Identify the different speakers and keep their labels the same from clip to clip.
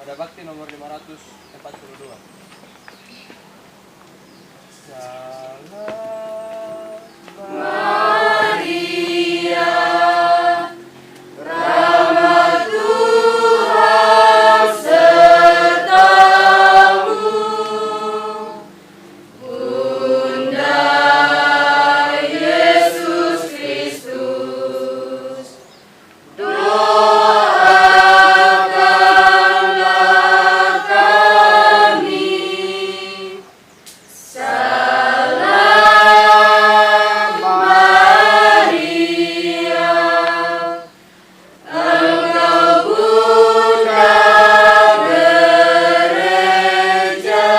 Speaker 1: Ada bakti nomor 542. Salam
Speaker 2: Maria, rahmat Tuhan sertamu, Bunda Yesus Kristus, doakanlah kami. Salam Maria, Engkau Bunda Gereja,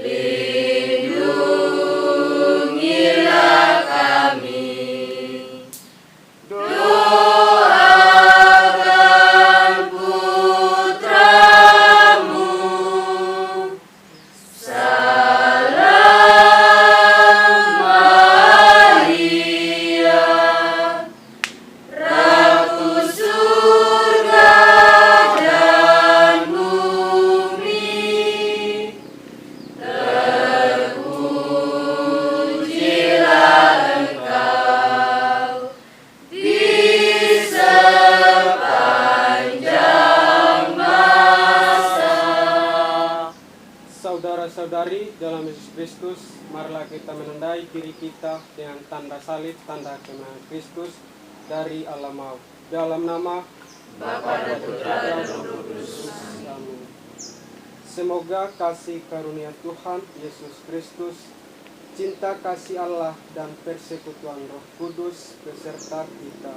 Speaker 2: lindungilah kami. Doakan putramu. Salam Maria, Ratu surga dan bumi, terpujilah Engkau di sepanjang masa.
Speaker 3: Saudara-saudari dalam Yesus Kristus, marilah kita menandai diri kita dengan tanda salib, tanda kemenangan Kristus dari Allah maut. Dalam nama
Speaker 2: Bapa dan Putra dan Roh Kudus.
Speaker 3: Amin. Semoga kasih karunia Tuhan Yesus Kristus, cinta kasih Allah dan persekutuan Roh Kudus beserta kita.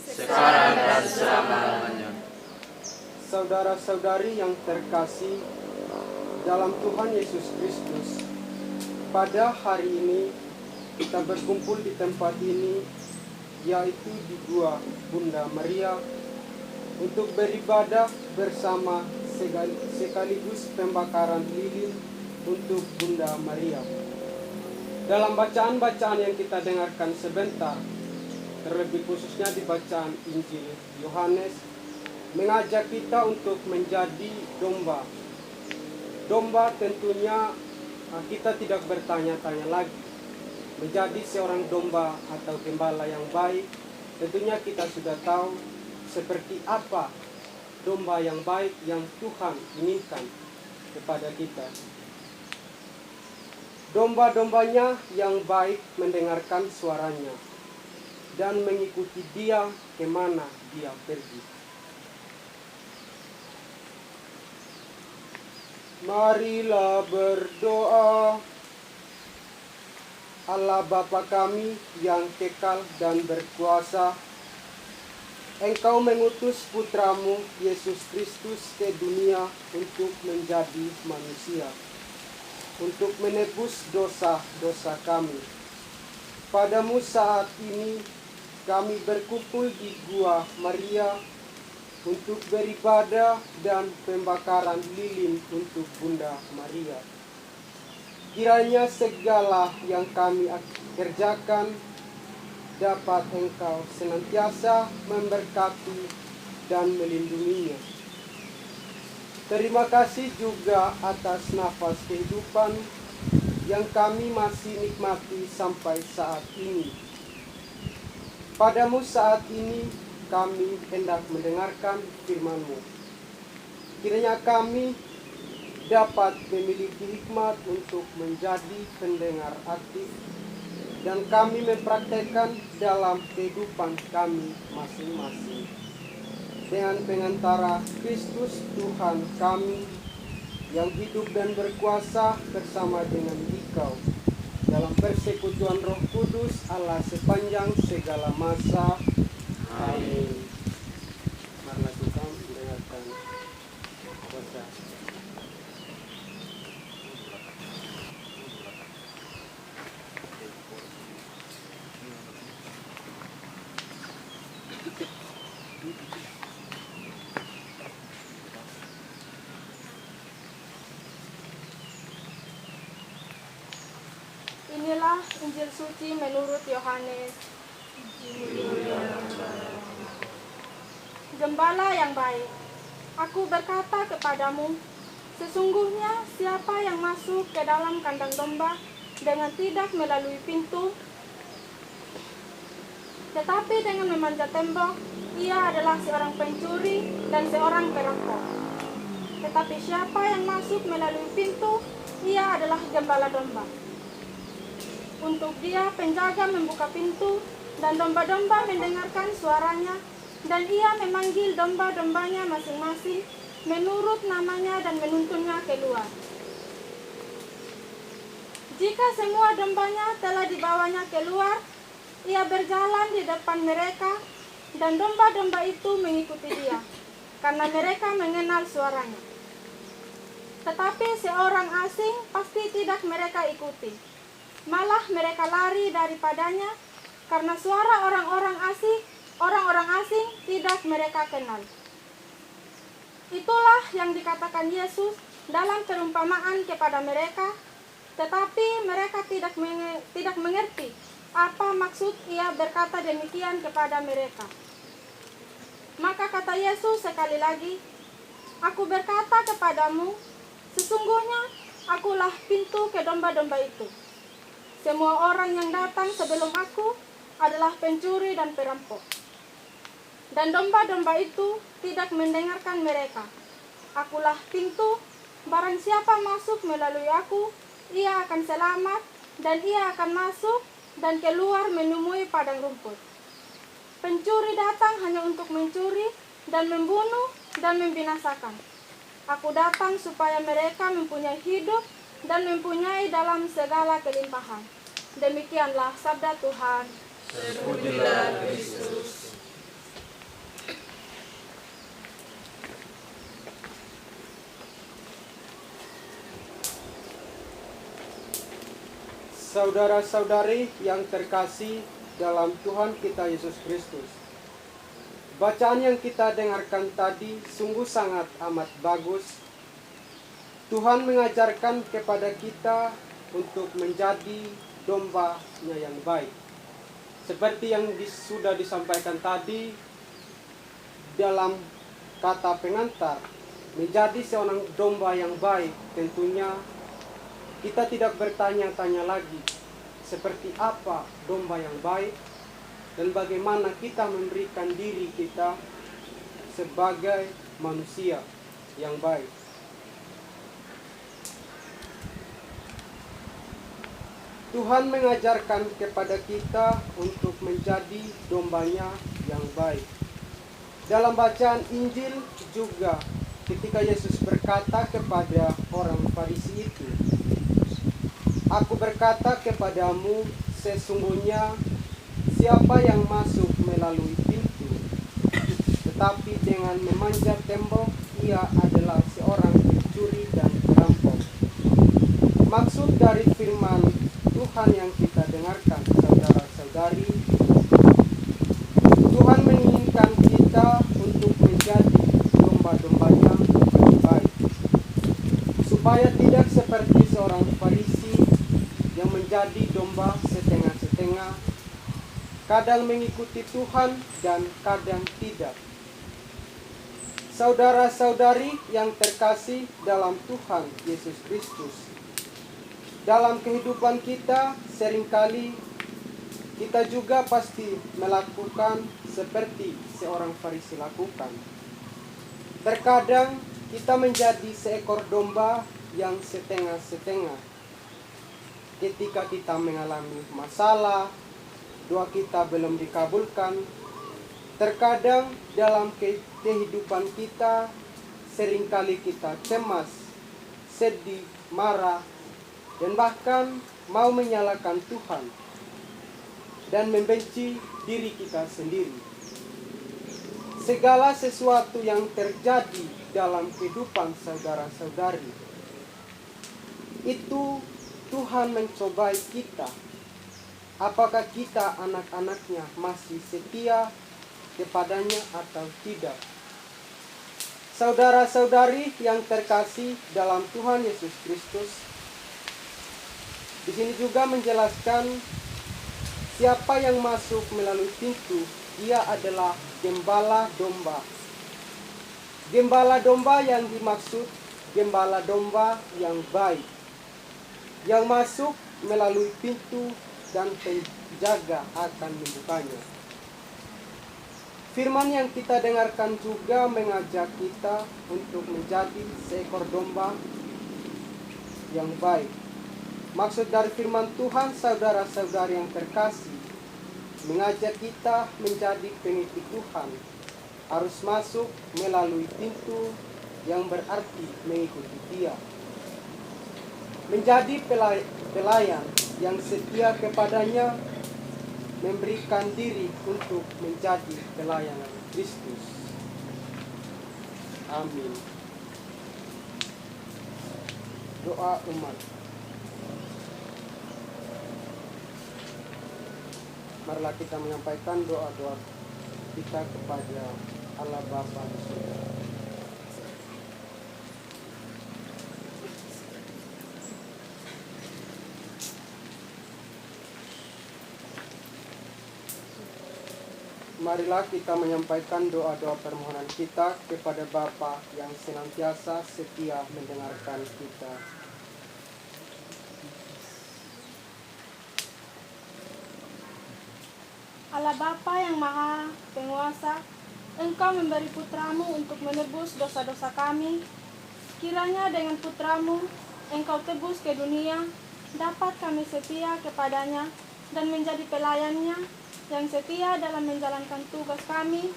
Speaker 2: Sekarang dan selama-lamanya.
Speaker 3: Saudara-saudari yang terkasih dalam Tuhan Yesus Kristus, pada hari ini kita berkumpul di tempat ini, yaitu di Gua Bunda Maria, untuk beribadah bersama sekaligus pembakaran lilin untuk Bunda Maria. Dalam bacaan-bacaan yang kita dengarkan sebentar, terlebih khususnya di bacaan Injil Yohanes, mengajak kita untuk menjadi domba. Domba tentunya kita tidak bertanya-tanya lagi. Menjadi seorang domba atau gembala yang baik, tentunya kita sudah tahu seperti apa domba yang baik yang Tuhan inginkan kepada kita. Domba-dombanya yang baik mendengarkan suaranya dan mengikuti Dia kemana Dia pergi. Marilah berdoa. Allah Bapa kami yang kekal dan berkuasa, Engkau mengutus putramu Yesus Kristus ke dunia untuk menjadi manusia, untuk menebus dosa-dosa kami. Padamu saat ini kami berkumpul di Gua Maria untuk beribadah dan pembakaran lilin untuk Bunda Maria. Kiranya segala yang kami kerjakan dapat Engkau senantiasa memberkati dan melindunginya. Terima kasih juga atas nafas kehidupan yang kami masih nikmati sampai saat ini. Padamu saat ini kami hendak mendengarkan firman-Mu. Kiranya kami dapat memiliki hikmat untuk menjadi pendengar aktif dan kami mempraktekkan dalam kehidupan kami masing-masing. Dengan pengantara Kristus Tuhan kami yang hidup dan berkuasa bersama dengan Dikau dalam persekutuan Roh Kudus Allah sepanjang segala masa. Amin. Marilah kita mendengarkan dosa.
Speaker 4: Inilah Injil suci menurut Yohanes. Gembala yang baik. Aku berkata kepadamu, sesungguhnya siapa yang masuk ke dalam kandang domba dengan tidak melalui pintu, tetapi dengan memanjat tembok, ia adalah seorang pencuri dan seorang perampok. Tetapi siapa yang masuk melalui pintu, ia adalah gembala domba. Untuk dia penjaga membuka pintu, dan domba-domba mendengarkan suaranya, dan ia memanggil domba-dombanya masing-masing menurut namanya dan menuntunnya keluar. Jika semua dombanya telah dibawanya keluar, ia berjalan di depan mereka, dan domba-domba itu mengikuti dia, karena mereka mengenal suaranya. Tetapi seorang asing pasti tidak mereka ikuti, malah mereka lari daripadanya, karena suara orang-orang asing tidak mereka kenal. Itulah yang dikatakan Yesus dalam perumpamaan kepada mereka, tetapi mereka tidak mengerti apa maksud ia berkata demikian kepada mereka. Maka kata Yesus sekali lagi, aku berkata kepadamu, sesungguhnya akulah pintu ke domba-domba itu. Semua orang yang datang sebelum aku adalah pencuri dan perampok. Dan domba-domba itu tidak mendengarkan mereka. Akulah pintu, barang siapa masuk melalui aku, ia akan selamat, dan ia akan masuk dan keluar menemui padang rumput. Pencuri datang hanya untuk mencuri dan membunuh dan membinasakan. Aku datang supaya mereka mempunyai hidup dan mempunyai dalam segala kelimpahan. Demikianlah sabda Tuhan.
Speaker 2: Terpujilah Kristus.
Speaker 3: Saudara-saudari yang terkasih dalam Tuhan kita Yesus Kristus, bacaan yang kita dengarkan tadi sungguh sangat amat bagus. Tuhan mengajarkan kepada kita untuk menjadi domba-Nya yang baik. Seperti yang sudah disampaikan tadi dalam kata pengantar, menjadi seorang domba yang baik tentunya kita tidak bertanya-tanya lagi seperti apa domba yang baik dan bagaimana kita memberikan diri kita sebagai manusia yang baik. Tuhan mengajarkan kepada kita untuk menjadi domba-Nya yang baik. Dalam bacaan Injil juga ketika Yesus berkata kepada orang Farisi itu, aku berkata kepadamu, sesungguhnya siapa yang masuk melalui pintu, tetapi dengan memanjat tembok, ia adalah seorang pencuri dan perampok. Maksud dari firman Tuhan yang kita dengarkan, saudara-saudari, Tuhan menginginkan kita untuk menjadi domba-dombanya yang baik, supaya tidak seperti seorang Farisi yang menjadi domba setengah-setengah, kadang mengikuti Tuhan dan kadang tidak. Saudara-saudari yang terkasih dalam Tuhan Yesus Kristus, dalam kehidupan kita seringkali kita juga pasti melakukan seperti seorang Farisi lakukan. Terkadang kita menjadi seekor domba yang setengah-setengah. Ketika kita mengalami masalah, doa kita belum dikabulkan. Terkadang dalam kehidupan kita seringkali kita cemas, sedih, marah, dan bahkan mau menyalahkan Tuhan dan membenci diri kita sendiri. Segala sesuatu yang terjadi dalam kehidupan saudara-saudari itu Tuhan mencobai kita. Apakah kita anak-anaknya masih setia kepadanya atau tidak? Saudara-saudari yang terkasih dalam Tuhan Yesus Kristus, di sini juga menjelaskan siapa yang masuk melalui pintu, dia adalah gembala domba. Gembala domba yang dimaksud gembala domba yang baik, yang masuk melalui pintu dan penjaga akan membukanya. Firman yang kita dengarkan juga mengajak kita untuk menjadi seekor domba yang baik. Maksud dari firman Tuhan, saudara-saudari yang terkasih, mengajak kita menjadi pengikut Tuhan, harus masuk melalui pintu yang berarti mengikuti Dia. Menjadi pelayan yang setia kepadanya, memberikan diri untuk menjadi pelayanan Kristus. Amin. Doa umat. Marilah kita menyampaikan doa-doa kita kepada Allah Bapa di surga. Marilah kita menyampaikan doa-doa permohonan kita kepada Bapa yang senantiasa setia mendengarkan kita.
Speaker 4: Allah Bapa yang Maha Penguasa, Engkau memberi putramu untuk menebus dosa-dosa kami. Kiranya dengan putramu Engkau tebus ke dunia, dapat kami setia kepadanya dan menjadi pelayannya yang setia dalam menjalankan tugas kami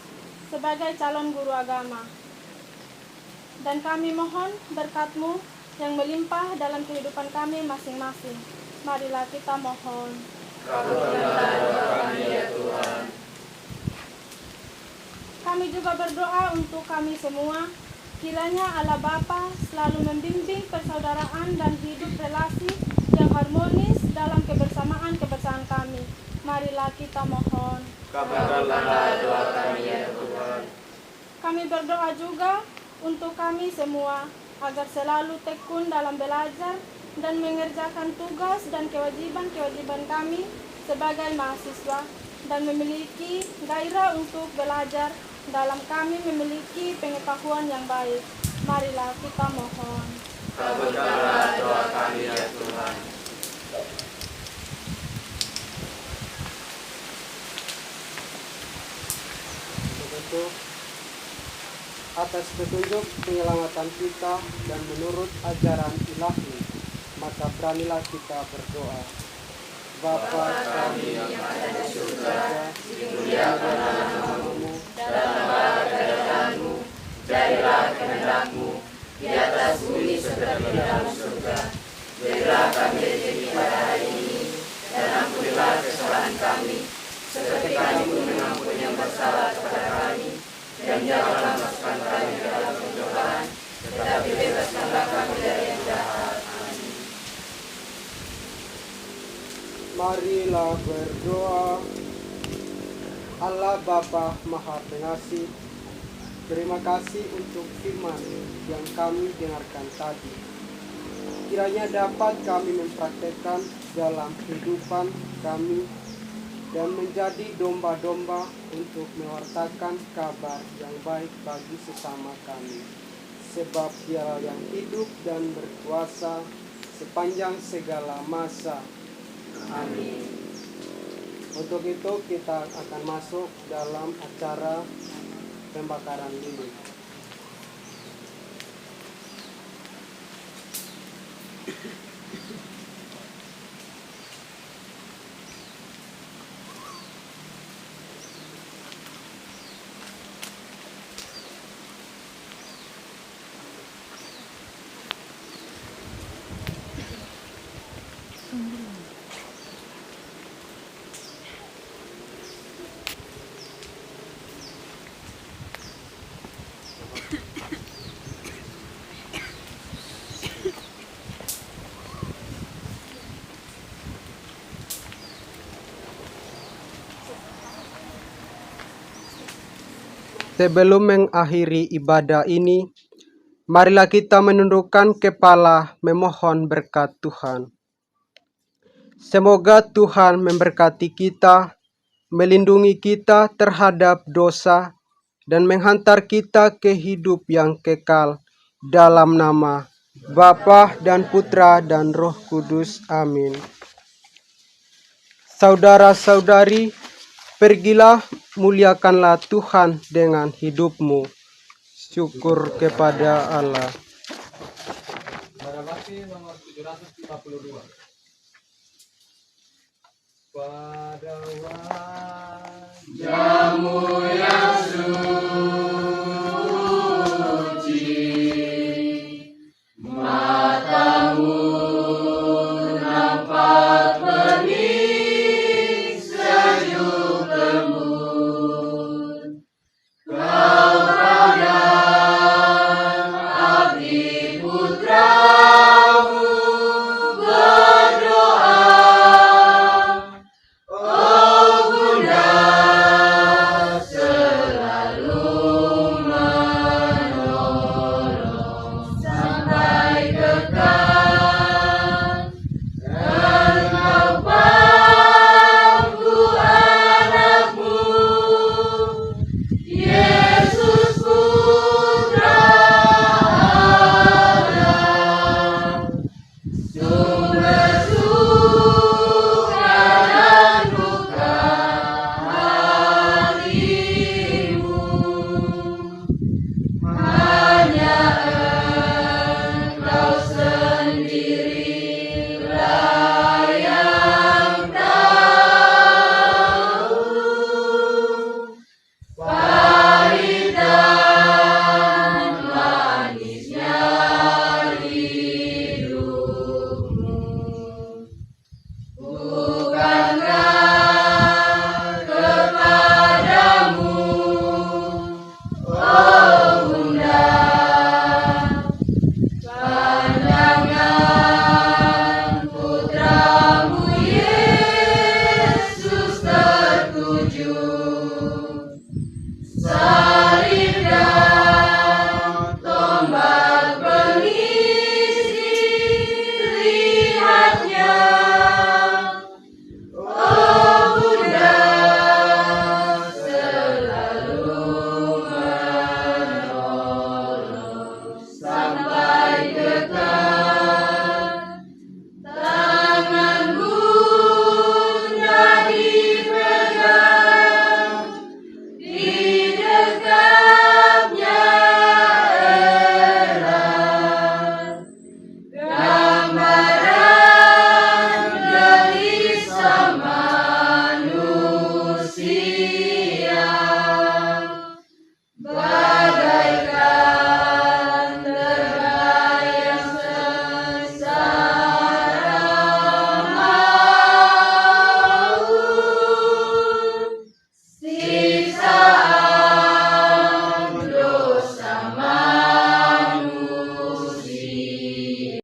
Speaker 4: sebagai calon guru agama. Dan kami mohon berkat-Mu yang melimpah dalam kehidupan kami masing-masing. Marilah kita mohon.
Speaker 2: Kabulkanlah doa kami ya Tuhan.
Speaker 4: Kami juga berdoa untuk kami semua. Kiranya Allah Bapa selalu membimbing persaudaraan dan hidup relasi yang harmonis dalam kebersamaan kami. Marilah kita mohon.
Speaker 2: Kabulkanlah doa kami ya Tuhan.
Speaker 4: Kami berdoa juga untuk kami semua agar selalu tekun dalam belajar dan mengerjakan tugas dan kewajiban kami sebagai mahasiswa dan memiliki gairah untuk belajar dalam kami memiliki pengetahuan yang baik. Marilah kita mohon.
Speaker 2: Kabulkanlah doa kami ya Tuhan.
Speaker 3: Atas petunjuk penyelamatan kita dan menurut ajaran ilahi, maka beranilah kita berdoa. Bapa kami yang ada di surga, dimuliakanlah namamu,
Speaker 2: Datanglah kerajaanmu, jadilah kehendak-Mu di atas bumi seperti di dalam surga. Berilah kami rezeki pada hari ini, dan ampunilah kesalahan kami, seperti kami pun mengampuni yang bersalah kepada kami. Dan janganlah masukkan kami ke dalam pencobaan, tetapi bebaskanlah kami dari yang jahat. Amin.
Speaker 3: marilah berdoa. Allah Bapa Maha Pengasih, terima kasih untuk firman yang kami dengarkan tadi. Kiranya dapat kami mempraktekkan dalam kehidupan kami dan menjadi domba-domba untuk mewartakan kabar yang baik bagi sesama kami. Sebab Dialah yang hidup dan berkuasa sepanjang segala masa. Amin. Untuk itu kita akan masuk dalam acara pembakaran lilin. Sebelum mengakhiri ibadah ini, marilah kita menundukkan kepala memohon berkat Tuhan. Semoga Tuhan memberkati kita, melindungi kita terhadap dosa, dan menghantar kita ke hidup yang kekal. Dalam nama Bapa dan Putra dan Roh Kudus. Amin. Saudara-saudari, pergilah, muliakanlah Tuhan dengan hidupmu. Syukur kepada Allah.
Speaker 1: Barabasi nomor 752. Pada
Speaker 2: Jamu yang